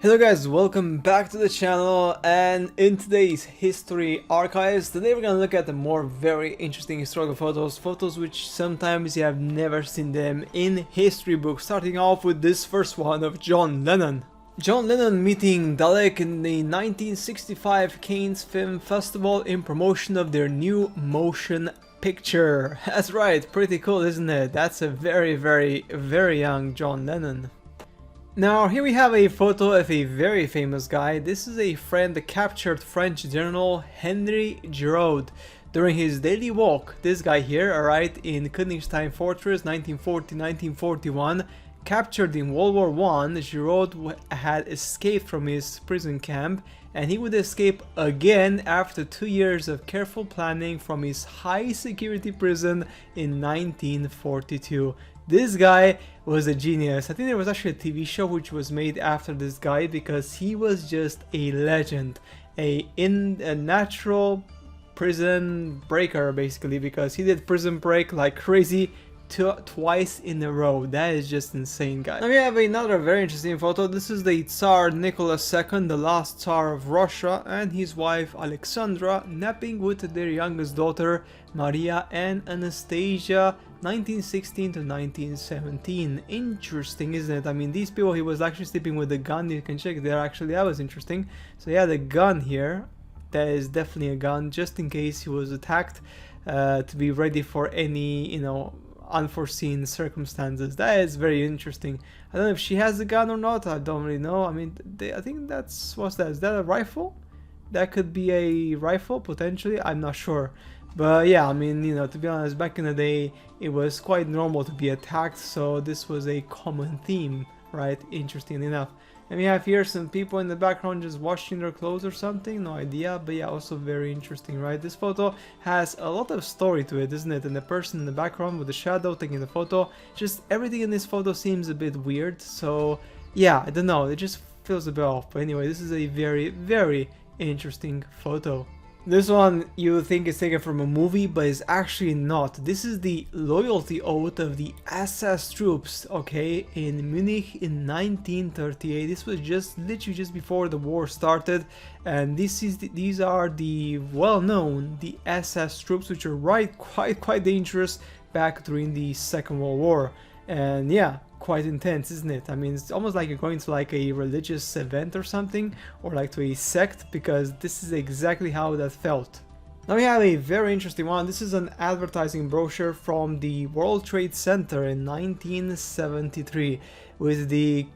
Hello guys, welcome back to the channel, and in today's history archives, today we're gonna look at the more very interesting historical photos which sometimes you have never seen them in history books, starting off with this first one of John Lennon. John Lennon meeting Dalek in the 1965 Cannes Film Festival in promotion of their new motion picture. That's right, pretty cool, isn't it? That's a very young John Lennon. Now here we have a photo of a very famous guy. This is a friend, the captured French general Henry Groud. During his daily walk, this guy here, alright, in Königstein Fortress 1940-1941, captured in World War I, Groud had escaped from his prison camp, and he would escape again after 2 years of careful planning from his high security prison in 1942. This guy was a genius. I think there was actually a TV show which was made after this guy because he was just a legend, a natural prison breaker basically, because he did prison break like crazy twice in a row. That is just insane, guys. Now we have another very interesting photo. This is the Tsar Nicholas II, the last Tsar of Russia, and his wife Alexandra napping with their youngest daughter Maria and Anastasia, 1916 to 1917. Interesting, isn't it? I mean, these people, he was actually sleeping with a gun. You can check there, actually. That was interesting. So yeah, the gun here, that is definitely a gun, just in case he was attacked, to be ready for any, you know, unforeseen circumstances. That is very interesting. I don't know if she has a gun or not. I don't really know. I mean, I think that's, what's that? Is that a rifle? That could be a rifle potentially. I'm not sure. But yeah, I mean, you know, to be honest, back in the day, it was quite normal to be attacked, so this was a common theme, right? Interesting enough. And we have here some people in the background just washing their clothes or something, no idea, but yeah, also very interesting, right? This photo has a lot of story to it, isn't it? And the person in the background with the shadow taking the photo, just everything in this photo seems a bit weird, so yeah, I don't know, it just feels a bit off. But anyway, this is a very interesting photo. This one you think is taken from a movie, but is actually not. This is the loyalty oath of the SS troops, okay, in Munich in 1938. This was literally just before the war started, and these are the well-known, the SS troops, which are quite dangerous back during the Second World War. And yeah, quite intense, isn't it? I mean, it's almost like you're going to like a religious event or something, or like to a sect, because this is exactly how that felt. Now we have a very interesting one. This is an advertising brochure from the World Trade Center in 1973 with the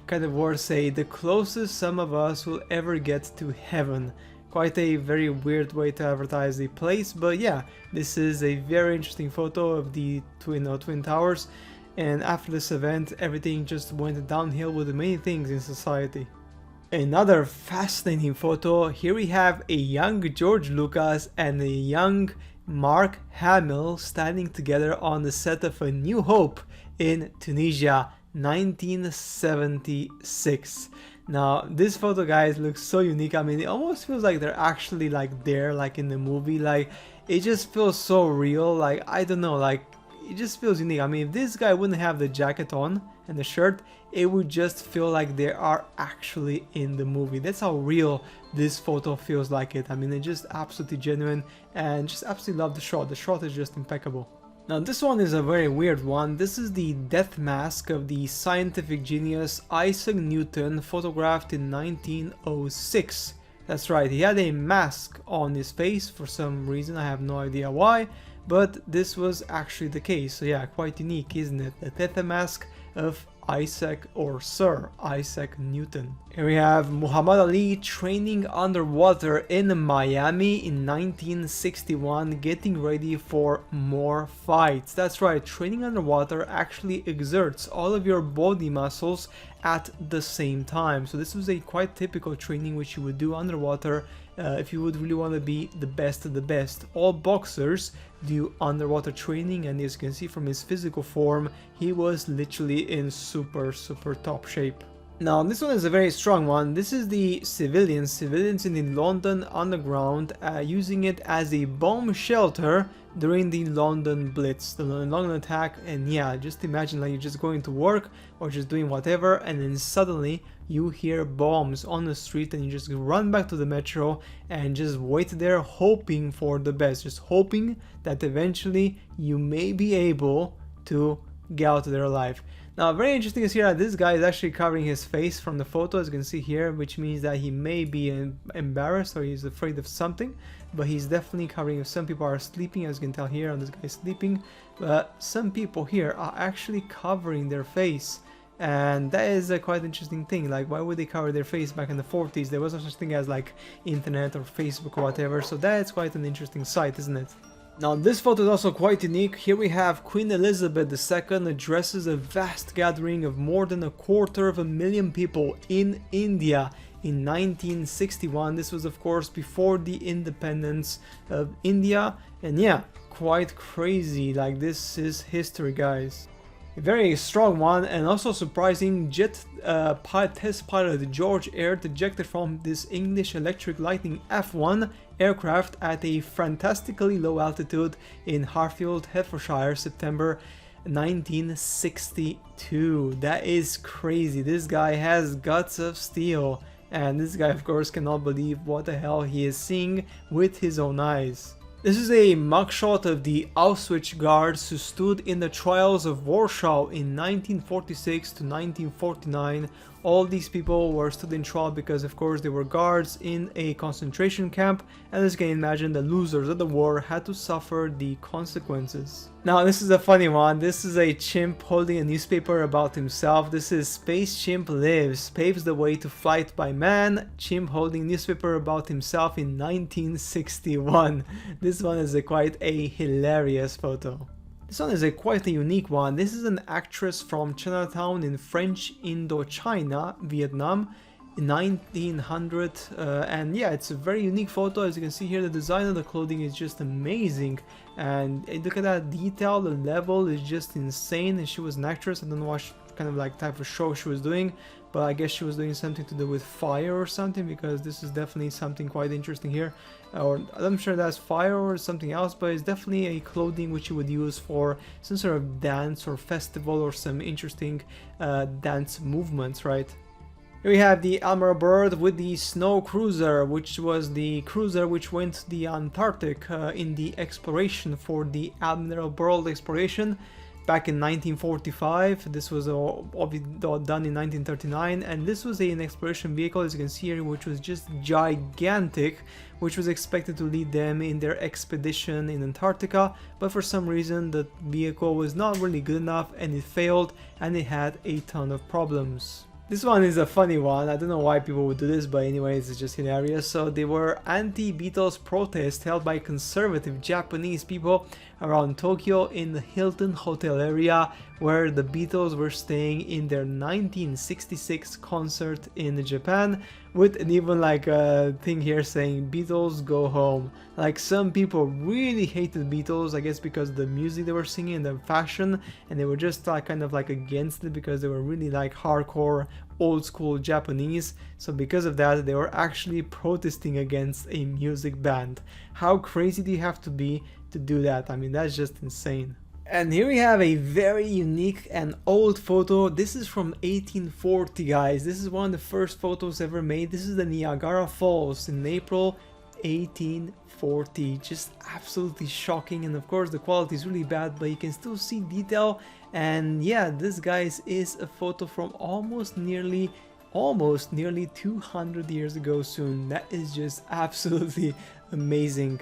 kind of words say, "The closest some of us will ever get to heaven." Quite a very weird way to advertise the place, but yeah, this is a very interesting photo of the Twin Towers. And after this event, everything just went downhill with many things in society. Another fascinating photo. Here we have a young George Lucas and a young Mark Hamill standing together on the set of A New Hope in Tunisia, 1976. Now, this photo, guys, looks so unique. I mean, it almost feels like they're actually like there, like in the movie. Like, it just feels so real. Like, I don't know, like, it just feels unique. I mean, if this guy wouldn't have the jacket on and the shirt, it would just feel like they are actually in the movie. That's how real this photo feels like it. I mean, it's just absolutely genuine, and just absolutely love the shot. The shot is just impeccable. Now, this one is a very weird one. This is the death mask of the scientific genius Isaac Newton, photographed in 1906. That's right, he had a mask on his face for some reason. I have no idea why, but this was actually the case. So yeah, quite unique, isn't it? The death mask of Isaac, or Sir Isaac Newton. Here we have Muhammad Ali training underwater in Miami in 1961, getting ready for more fights. That's right, training underwater actually exerts all of your body muscles at the same time. So this was a quite typical training which you would do underwater if you would really want to be the best of the best. All boxers do underwater training, and as you can see from his physical form, he was literally in super top shape. Now, this one is a very strong one. This is the civilians in the London Underground using it as a bomb shelter during the London Blitz, the London attack. And yeah, just imagine like you're just going to work or just doing whatever, and then suddenly you hear bombs on the street and you just run back to the metro and just wait there hoping for the best, just hoping that eventually you may be able to get out of there alive. Now, very interesting is here that this guy is actually covering his face from the photo, as you can see here, which means that he may be embarrassed or he's afraid of something, but he's definitely covering it. Some people are sleeping, as you can tell here, and this guy is sleeping, but some people here are actually covering their face. And that is a quite interesting thing. Like, why would they cover their face back in the 40s? There was no such thing as like internet or Facebook or whatever, so that's quite an interesting sight, isn't it? Now, this photo is also quite unique. Here we have Queen Elizabeth II addresses a vast gathering of more than 250,000 people in India in 1961. This was, of course, before the independence of India, and yeah, quite crazy. Like, this is history, guys. A very strong one, and also surprising. Test pilot George Aird ejected from this English Electric Lightning F1 aircraft at a fantastically low altitude in Harfield, Hertfordshire, September 1962. That is crazy. This guy has guts of steel, and this guy, of course, cannot believe what the hell he is seeing with his own eyes. This is a mugshot of the Auschwitz Guards who stood in the trials of Warsaw in 1946 to 1949. All these people were stood in trial because, of course, they were guards in a concentration camp, and as you can imagine, the losers of the war had to suffer the consequences. Now, this is a funny one. This is a chimp holding a newspaper about himself. This is Space Chimp Lives, paves the way to flight by man. Chimp holding newspaper about himself in 1961. This one is quite a hilarious photo. This one is quite a unique one. This is an actress from Chinatown in French Indochina, Vietnam, in 1900, and yeah, it's a very unique photo. As you can see here, the design of the clothing is just amazing, and look at that detail. The level is just insane, and she was an actress. I don't know what kind of like type of show she was doing, but I guess she was doing something to do with fire or something, because this is definitely something quite interesting here. Or I'm sure that's fire or something else, but it's definitely a clothing which you would use for some sort of dance or festival or some interesting dance movements, right? Here we have the Admiral Byrd with the Snow Cruiser, which was the cruiser which went to the Antarctic in the exploration for the Admiral Byrd exploration back in 1945. This was done in 1939, and this was an exploration vehicle, as you can see here, which was just gigantic, which was expected to lead them in their expedition in Antarctica, but for some reason the vehicle was not really good enough and it failed, and it had a ton of problems. This one is a funny one. I don't know why people would do this, but anyways, it's just hilarious. So they were anti-Beatles protests held by conservative Japanese people around Tokyo in the Hilton Hotel area, where the Beatles were staying in their 1966 concert in Japan, with an even like a thing here saying Beatles go home. Like, some people really hated Beatles, I guess because of the music they were singing and the fashion, and they were just kind of like against it because they were really like hardcore old school Japanese. So because of that, they were actually protesting against a music band. How crazy do you have to be to do that? I mean, that's just insane. And here we have a very unique and old photo. This is from 1840, guys. This is one of the first photos ever made. This is the Niagara Falls in April 1840. Just absolutely shocking, and of course the quality is really bad, but you can still see detail. And yeah, this, guys, is a photo from almost nearly 200 years ago soon. That is just absolutely amazing.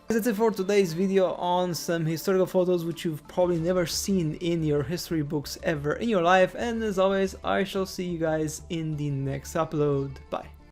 That's it for today's video on some historical photos which you've probably never seen in your history books ever in your life, and as always, I shall see you guys in the next upload. Bye.